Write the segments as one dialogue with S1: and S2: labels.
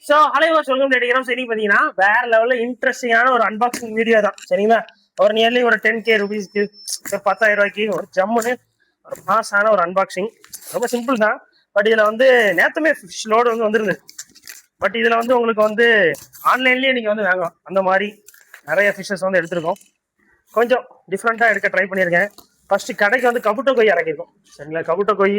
S1: So அலைவா சொல்லும் நினைக்கிறோம். சரி பார்த்தீங்கன்னா வேற லெவலில் இன்ட்ரெஸ்டிங்கான ஒரு அன்பாக்சிங் வீடியோ தான் சரிங்களா. ஒரு நியர்லி ஒரு 10K ரூபீஸ்க்கு 10,000 ரூபாய்க்கு ஒரு ஜம்முன்னு ஒரு மாசான ஒரு அன்பாக்சிங். ரொம்ப சிம்பிள் தான். பட் இதில் வந்து நேற்றுமே ஃபிஷ் லோடு வந்து வந்துருது. பட் இதில் வந்து உங்களுக்கு வந்து ஆன்லைன்லேயே நீங்கள் வந்து வாங்கலாம். அந்த மாதிரி நிறைய ஃபிஷ்ஷஸ் வந்து எடுத்துருக்கோம். கொஞ்சம் டிஃப்ரெண்ட்டாக எடுக்க ட்ரை பண்ணியிருக்கேன். ஃபர்ஸ்ட் கடைக்கு வந்து கபுட்டோ கொய் இறக்கிருக்கோம் சரிங்களா. கபுட்டோ கொய்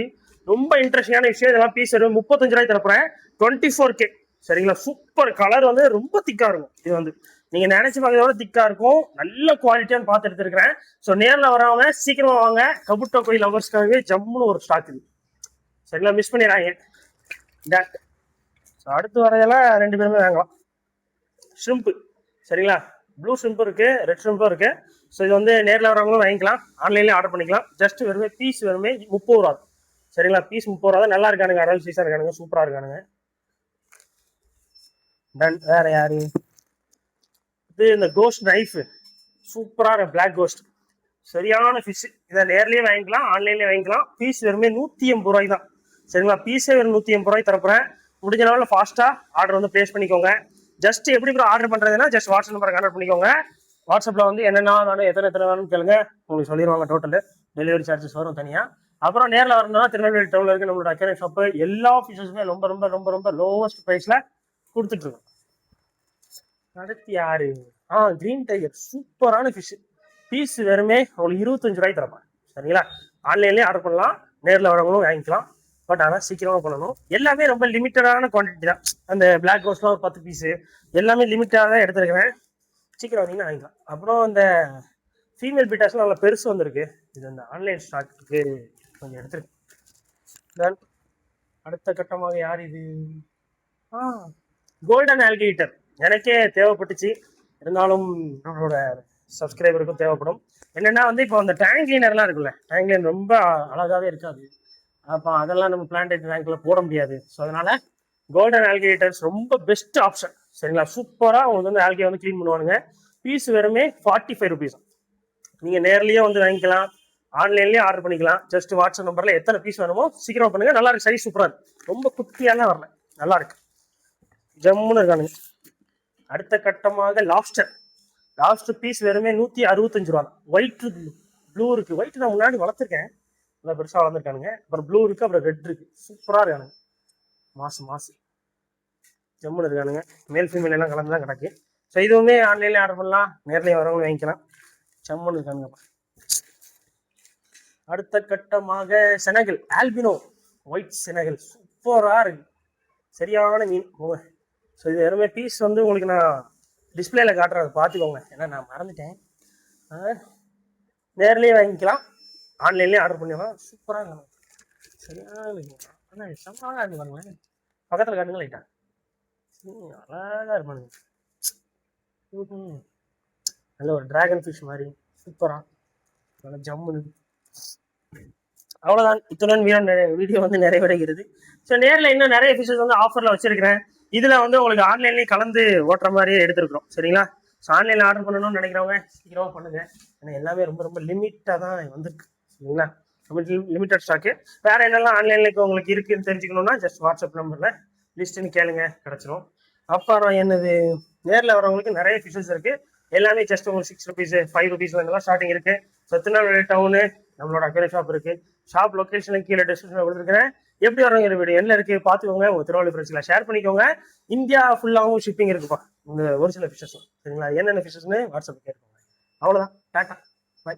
S1: ரொம்ப இன்ட்ரெஸ்டிங்கான விஷயம். இதெல்லாம் பீஸ் 35 ரூபாய் தரப்புறேன். 24K சரிங்களா. சூப்பர் கலர் வந்து ரொம்ப திக்கா இருக்கும். இது வந்து நீங்க நினைச்சு பார்க்கறதோட திக்கா இருக்கும். நல்ல குவாலிட்டியான்னு பார்த்து எடுத்துருக்கிறேன். ஸோ நேரில் வரவங்க சீக்கிரமா வாங்க. கபுட்டோ கொய் லவர்ஸ்க்காகவே ஜம்முன்னு ஒரு ஸ்டாக் இது சரிங்களா. மிஸ் பண்ணிடுறாங்க. அடுத்து வரதெல்லாம் 2 பேருமே வாங்கலாம். ஷ்ரிம்ப்பு சரிங்களா. ப்ளூ ஷ்ரிம்பும் இருக்கு, ரெட் ஷ்ரிம்பும் இருக்கு. ஸோ இது வந்து நேரில் வரவங்களும் வாங்கிக்கலாம், ஆன்லைன்லேயே ஆர்டர் பண்ணிக்கலாம். ஜஸ்ட் வெறுமே பீஸ் வெறுமே 30 ரூபா சரிங்களா. பீஸ் 30 ரூபா தான். நல்லா இருக்கானுங்க, அடல் சீஸாக இருக்கானுங்க, சூப்பராக இருக்கானுங்க. டன் வேற யாரு இது? இந்த கோஸ்ட் நைஃப் சூப்பராக இருக்கு, பிளாக் கோஸ்ட் சரியான ஃபிஷ். இதை நேர்லேயே வாங்கிக்கலாம், ஆன்லைன்லேயே வாங்கிக்கலாம். பீஸ் வெறுமே 180 ரூபாய் தான் சரிங்களா. பீஸே வெறும் 180 ரூபாய் தரப்புறேன். முடிஞ்ச லெவலில் ஃபாஸ்ட்டாக ஆர்டர் வந்து ப்ளேஸ் பண்ணிக்கோங்க. ஜஸ்ட் எப்படி இப்போ ஆர்டர் பண்ணுறதுன்னா ஜஸ்ட் வாட்ஸ்அப் நம்பரை கான்டாக்ட் பண்ணிக்கோங்க. வாட்ஸ்அப்பில் வந்து என்னென்ன வேணும், எத்தனை வேணும்னு கேளுங்க, உங்களுக்கு சொல்லிடுவாங்க. டோட்டல் டெலிவரி சார்ஜஸ் வரும் தனியாக. அப்புறம் நேரில் வரணும்னா திருநெல்வேலி டவுனில் இருக்குது நம்மளோட அக்வேரியம் ஷாப்பு. எல்லா ஃபிஷஸுமே ரொம்ப ரொம்ப ரொம்ப ரொம்ப லோவஸ்ட் ப்ரைஸில் கொடுத்துட்ருக்கோம். அடுத்து யாரு? கிரீன் டைகர் சூப்பரான ஃபிஷ். பீஸ் வெறுமே உங்களுக்கு 25 ரூபாய் தரப்பா சரிங்களா. ஆன்லைன்லேயே ஆர்டர் பண்ணலாம், நேரில் வரவங்களும் வாங்கிக்கலாம். பட் ஆனால் சீக்கிரமாக பண்ணணும். எல்லாமே ரொம்ப லிமிட்டடான குவான்டிட்டி தான். அந்த பிளாக் கோஸ்ட்லாம் ஒரு 10 பீஸு எல்லாமே லிமிட்டாக தான் எடுத்துருக்கிறேன். சீக்கிரம் வந்தீங்கன்னா வாங்கிக்கலாம். அப்புறம் இந்த ஃபீமேல் பீட்டாஸ்லாம் நல்லா பெருசு வந்திருக்கு. இது அந்த ஆன்லைன் ஸ்டாக்கு கொஞ்சம் எடுத்துருக்கு. தென் அடுத்த கட்டமாக யார் இது? கோல்டன் ஆல்கிகேட்டர் எனக்கே தேவைப்பட்டுச்சு. இருந்தாலும் நம்மளோட சப்ஸ்கிரைபருக்கும் தேவைப்படும். என்னென்னா வந்து இப்போ அந்த டேங்க் கிளீனர்லாம் இருக்குல்ல, டேங்க் கிளீனர் ரொம்ப அழகாகவே இருக்காது. அப்போ அதெல்லாம் நம்ம பிளான்டேட் டேங்க்கில் போட முடியாது. ஸோ அதனால் கோல்டன் ஆல்கிகேட்டர்ஸ் ரொம்ப பெஸ்ட் ஆப்ஷன் சரிங்களா. சூப்பராக உங்களுக்கு வந்து ஆல்கே வந்து க்ளீன் பண்ணுவானுங்க. பீஸ் வெறுமே 45 ருபீஸ். நீங்கள் நேர்லேயே வந்து வாங்கிக்கலாம், ஆன்லைன்லேயே ஆர்டர் பண்ணிக்கலாம். ஜஸ்ட் வாட்ஸ்அப் நம்பரில் எத்தனை பீஸ் வேணுமோ சீக்கிரமாக பண்ணுங்கள். நல்லா இருக்கு, சைஸ் சூப்பராக இருக்குது. ரொம்ப குட்டியாலாம் வரல, நல்லா இருக்கு, ஜம்முன்னு இருக்கானுங்க. அடுத்த கட்டமாக லாப்ஸ்டர் பீஸ் வெறுமே 165 ரூபா தான். ஒயிட் இருக்கு, ப்ளூ இருக்குது. ஒயிட் நான் முன்னாடி வளர்த்துருக்கேன், நல்லா பெருசாக வளர்ந்துருக்கானுங்க. அப்புறம் ப்ளூ இருக்குது, அப்புறம் ரெட் இருக்குது. சூப்பராக இருக்கானுங்க, மாசு ஜம்முன்னு இருக்கானுங்க. மேல் ஃபீமேல் எல்லாம் கலந்து தான் கிடக்கு. ஸோ இதுவுமே ஆன்லைன்லேயே ஆர்டர் பண்ணலாம், நேர்லேயே வரவங்க வாங்கிக்கலாம். ஜம்முன்னு இருக்கானுங்க. அடுத்த கட்டமாக செனகல் ஆல்பினோ ஒயிட் செனகல் சூப்பராக இருக்கு, சரியான மீன். ஸோ இது வெறுமே பீஸ் வந்து உங்களுக்கு நான் டிஸ்பிளேல காட்டுறேன், அதை பார்த்துக்கோங்க. ஏன்னா நான் மறந்துட்டேன். நேர்லேயே வாங்கிக்கலாம், ஆன்லைன்லேயே ஆர்டர் பண்ணிடலாம். சூப்பராக இருக்கணும், சரியான ஆனால் செம்மாவாக இருக்கு பாருங்களேன். பக்கத்தில் காட்டுங்க லைட்டா, அழகாக இருப்பானுங்க. நல்ல ஒரு டிராகன் ஃபிஷ் மாதிரி சூப்பராக நல்ல ஜம்முன்னு. அவ்வளோதான், இத்துடன் வீடியோ வந்து நிறைவடைகிறது. ஸோ நேரில் இன்னும் நிறைய ஃபிஷஸ் வந்து ஆஃபரில் வச்சிருக்கிறேன். இதில் வந்து உங்களுக்கு ஆன்லைன்லேயும் கலந்து ஓட்டுற மாதிரியே எடுத்துருக்குறோம் சரிங்களா. ஸோ ஆன்லைனில் ஆர்டர் பண்ணணும்னு நினைக்கிறவங்க சீக்கிரமாக பண்ணுங்கள். ஏன்னா எல்லாமே ரொம்ப ரொம்ப லிமிட்டாக தான் வந்துருக்கு சரிங்களா. ரொம்ப லிமிட்டட் ஸ்டாக்கு. வேறு என்னெல்லாம் ஆன்லைனில் உங்களுக்கு இருக்குன்னு தெரிஞ்சுக்கணுன்னா ஜஸ்ட் வாட்ஸ்அப் நம்பரில் லிஸ்ட்டுன்னு கேளுங்க, கிடச்சிரும். அப்புறம் என்னது, நேரில் வரவங்களுக்கு நிறைய ஃபிஷஸ் இருக்குது. எல்லாமே ஜஸ்ட் உங்களுக்கு 6 ருபீஸ் 5 ருபீஸ் இதெல்லாம் ஸ்டார்டிங் இருக்குது. ஸோ திருநெல்வேலி டவுனு நம்மளோட அக்வேரியம் ஷாப் இருக்குது. ஷாப் லொக்கேஷனுக்கு கீழே டிஸ்கிரிப்ஷனில் கொடுத்துருக்கிறேன். எப்படி வரவங்க வீடியோ என்ன இருக்குது பார்த்துக்கோங்க. உங்கள் திருநெல்வேலி ஃப்ரெண்ட்ஸில் ஷேர் பண்ணிக்கோங்க. இந்தியா ஃபுல்லாகவும் ஷிப்பிங் இருக்குப்பா இந்த ஒரு சில ஃபிஷஸ் சரிங்களா. என்னென்ன ஃபிஷஸ்ன்னு வாட்ஸ்அப் கேட்டுக்கோங்க. அவ்வளோதான், டாட்டா, பை.